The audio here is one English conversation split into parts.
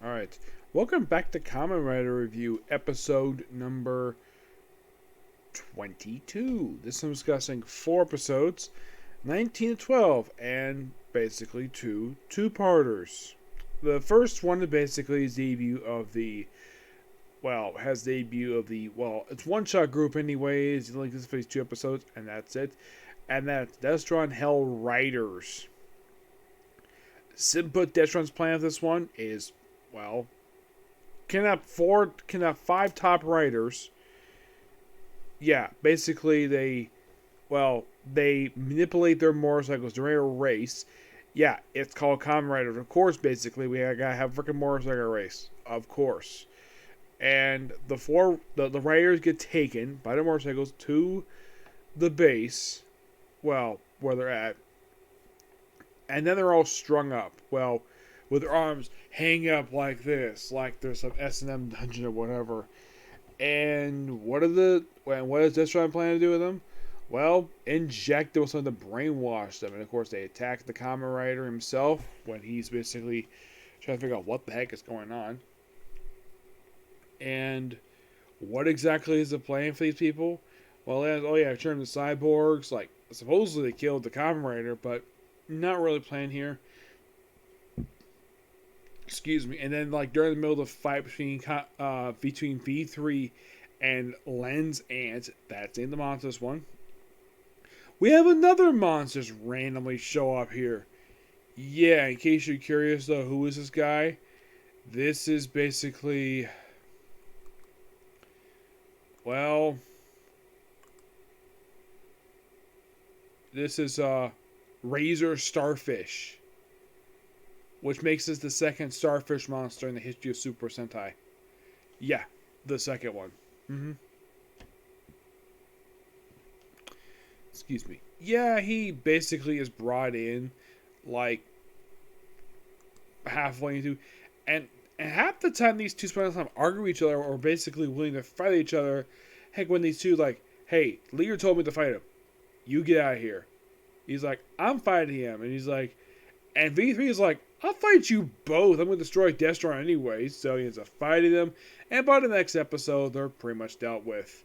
Alright, welcome back to Kamen Rider Review, episode number 22. This I'm discussing 4 episodes, 19 to 12, and basically two-parters. The first one is basically his debut of the, it's one-shot group anyways, you like this for these 2 episodes, and that's it. And that's Destron Hell Riders. Simply put, Destron's plan of this one is, can have 5 top riders. Yeah, basically they manipulate their motorcycles during a race. Yeah, it's called Kamen Riders. Of course, basically we gotta have a freaking motorcycle race. Of course. And the riders get taken by the motorcycles to the base, where they're at. And then they're all strung up. With their arms hanging up like this, like there's some S&M dungeon or whatever. And what does Destron plan to do with them? Well, inject them with something to brainwash them. And of course, they attack the Kamen Rider himself when he's basically trying to figure out what the heck is going on. And what exactly is the plan for these people? Well, turn the cyborgs. Like, supposedly they killed the Kamen Rider, but not really planned here. Excuse me. And then, like, during the middle of the fight between V3 and Len's aunt, that's in the monsters one, we have another monsters randomly show up here. Yeah, in case you're curious, though, who is this guy? This is basically, this is Razor Starfish, which makes this the second starfish monster in the history of Super Sentai. Yeah, the second one. Excuse me. Yeah, he basically is brought in, like, halfway into, and half the time these two spiders argue with each other or basically willing to fight each other. Heck, when these two like, hey, leader told me to fight him. You get out of here. He's like, I'm fighting him, and he's like, and V3 is like, I'll fight you both. I'm going to destroy Destron anyway. So he ends up fighting them. And by the next episode, they're pretty much dealt with.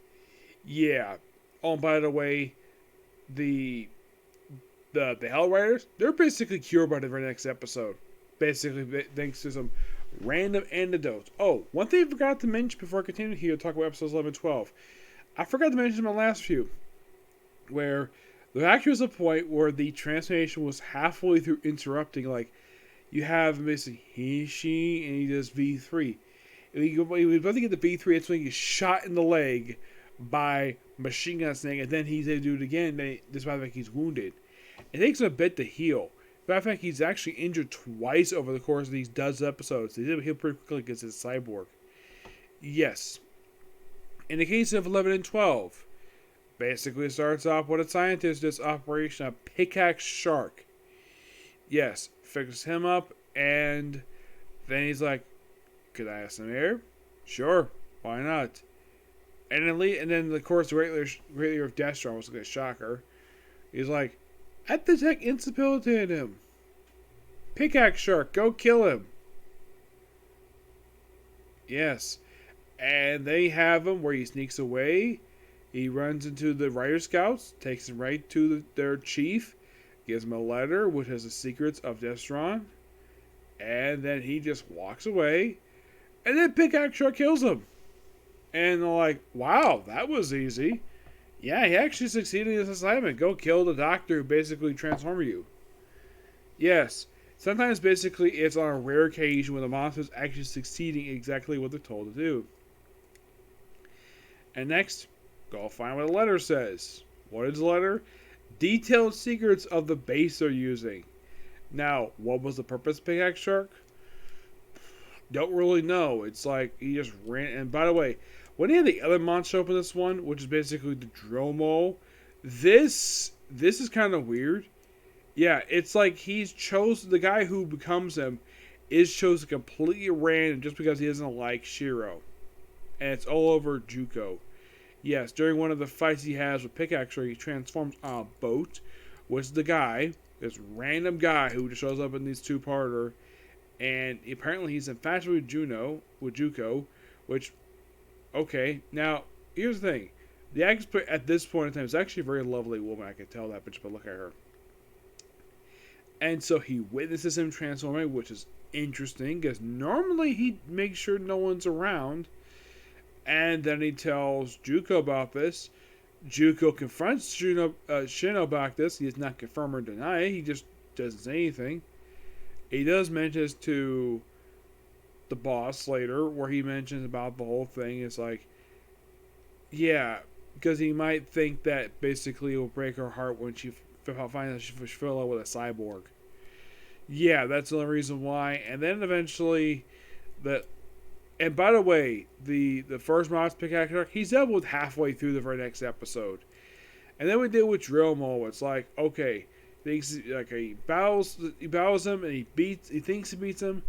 Yeah. Oh, and by the way, the Hell Riders, they're basically cured by the very next episode. Basically, thanks to some random antidotes. Oh, one thing I forgot to mention before I continue here to talk about episodes 11 and 12. I forgot to mention in my last few, where there actually was a point where the transformation was halfway through interrupting. Like, you have basically he, and he does V3. And he was about to get the V3, it's when he gets shot in the leg by Machine Gun Snake, and then he's able to do it again, despite the fact he's wounded. It takes him a bit to heal. Matter of fact, he's actually injured twice over the course of these dozen episodes. He did heal pretty quickly against his cyborg. Yes. In the case of 11 and 12, basically it starts off with a scientist does Operation Pickaxe Shark. Yes, fixes him up, and then he's like, could I have some air? Sure, why not? And then of course, the regular of Destron was like a shocker. He's like, at the tech incapacitated him. Pickaxe Shark, go kill him. Yes. And they have him where he sneaks away. He runs into the Rider Scouts, takes him right to their chief, gives him a letter which has the secrets of Destron, and then he just walks away, and then Pickaxe Shark kills him. And they're like, wow, that was easy. Yeah, he actually succeeded in his assignment. Go kill the doctor who basically transformed you. Yes, sometimes basically it's on a rare occasion when the monster's actually succeeding exactly what they're told to do. And next, go find what the letter says. What is the letter? Detailed secrets of the base they're using. Now, what was the purpose of Pickaxe Shark? Don't really know. It's like he just ran. And by the way, when he had the other monster open this one, which is basically the Dromo, this is kind of weird. Yeah, it's like he's chosen, the guy who becomes him is chosen completely random just because he doesn't like Shiro. And it's all over Juko. Yes, during one of the fights he has with Pickaxe, he transforms on a boat, which is the guy, this random guy who just shows up in these two-parter, and apparently he's infatuated with Juko, which, okay. Now, here's the thing. The actress at this point in time is actually a very lovely woman. I can tell that, but just by looking at her. And so he witnesses him transforming, which is interesting because normally he makes sure no one's around. And then he tells Juko about this. Juko confronts Shino about this. He does not confirm or deny it. He just doesn't say anything. He does mention this to the boss later, where he mentions about the whole thing. It's like, yeah, because he might think that basically it will break her heart when she finds out she fell in love with a cyborg. Yeah, that's the only reason why. And then eventually, the and by the way, the first Monster Pickaxe arc, he's dealt with halfway through the very next episode. And then we deal with Drill Mo. It's like, okay, he bows him and he thinks he beats him,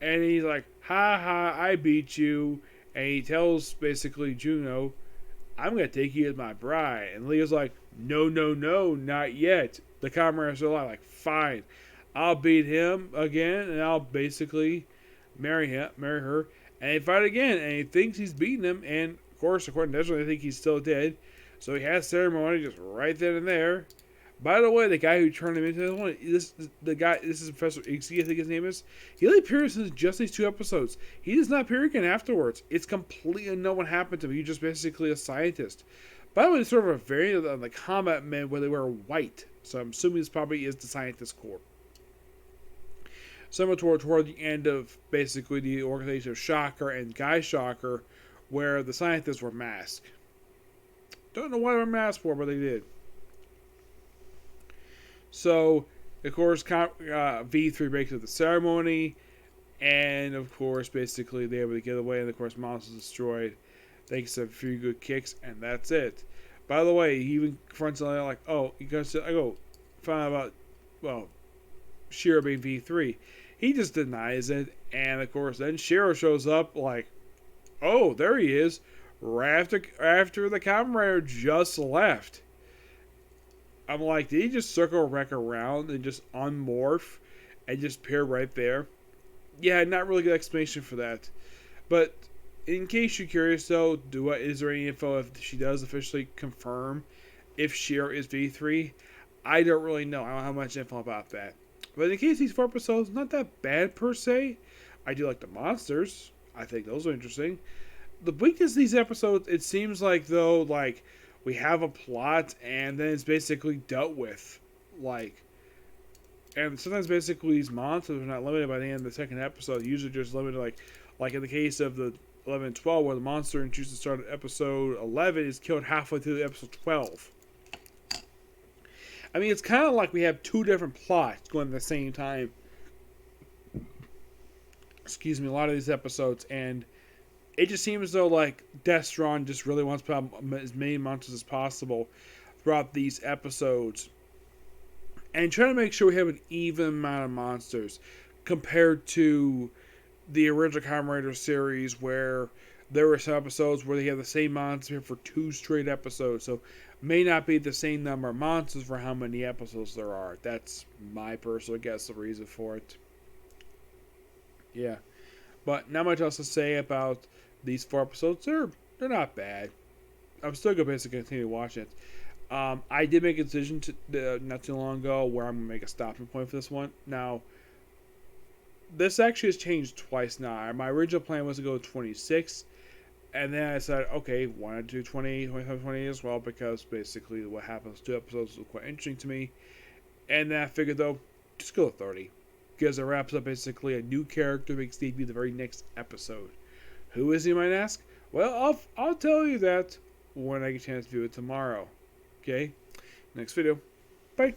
and he's like, ha ha, I beat you. And he tells basically Juno, I'm gonna take you as my bride. And Leo's like, no, no, no, not yet. The comrades are like, fine, I'll beat him again, and I'll basically marry her. And they fight again, and he thinks he's beaten him, and of course, according to Ezra, they think he's still dead. So he has ceremony just right then and there. By the way, the guy who turned him into this is Professor Ixie, I think his name is. He only appears in just these 2 episodes. He does not appear again afterwards. It's completely unknown what happened to him. He's just basically a scientist. By the way, it's sort of a variant of the combat men where they wear white. So I'm assuming this probably is the scientist corps. Similar toward the end of basically the organization of Shocker and Guy Shocker, where the scientists were masked. Don't know why they were masked for, but they did. So, of course, V3 breaks up the ceremony, and of course, basically, they're able to get away, and of course, Monster's destroyed. Thanks to a few good kicks, and that's it. By the way, he even confronts another like, oh, you guys, find out about, well, Shiro being V3. He just denies it, and of course, then Shiro shows up like, oh, there he is, right after the Kamen Rider just left. I'm like, did he just circle back around and just unmorph and just appear right there? Yeah, not really good explanation for that. But in case you're curious, though, is there any info if she does officially confirm if Shiro is V3? I don't really know. I don't have much info about that. But in case these 4 episodes, not that bad per se. I do like the monsters. I think those are interesting. The weakness of these episodes, it seems like, though, like, we have a plot and then it's basically dealt with. Like, and sometimes basically these monsters are not limited by the end of the second episode. Usually just limited, like in the case of the 11 and 12, where the monster introduced to start at episode 11 is killed halfway through episode 12. I mean, it's kind of like we have 2 different plots going at the same time. Excuse me, a lot of these episodes, and it just seems as though, like, Destron just really wants to put as many monsters as possible throughout these episodes. And trying to make sure we have an even amount of monsters compared to the original Kamen Rider series, where there were some episodes where they had the same monster for 2 straight episodes. So, may not be the same number of monsters for how many episodes there are. That's my personal guess, the reason for it. Yeah. But not much else to say about these 4 episodes. They're not bad. I'm still going to basically continue watching it. I did make a decision not too long ago where I'm going to make a stopping point for this one. Now, this actually has changed twice now. My original plan was to go 26. And then I said, okay, why not do 20 as well? Because basically what happens 2 episodes was quite interesting to me. And then I figured, though, just go to 30. Because it wraps up basically a new character makes debut the very next episode. Who is he, you might ask? Well, I'll tell you that when I get a chance to do it tomorrow. Okay? Next video. Bye.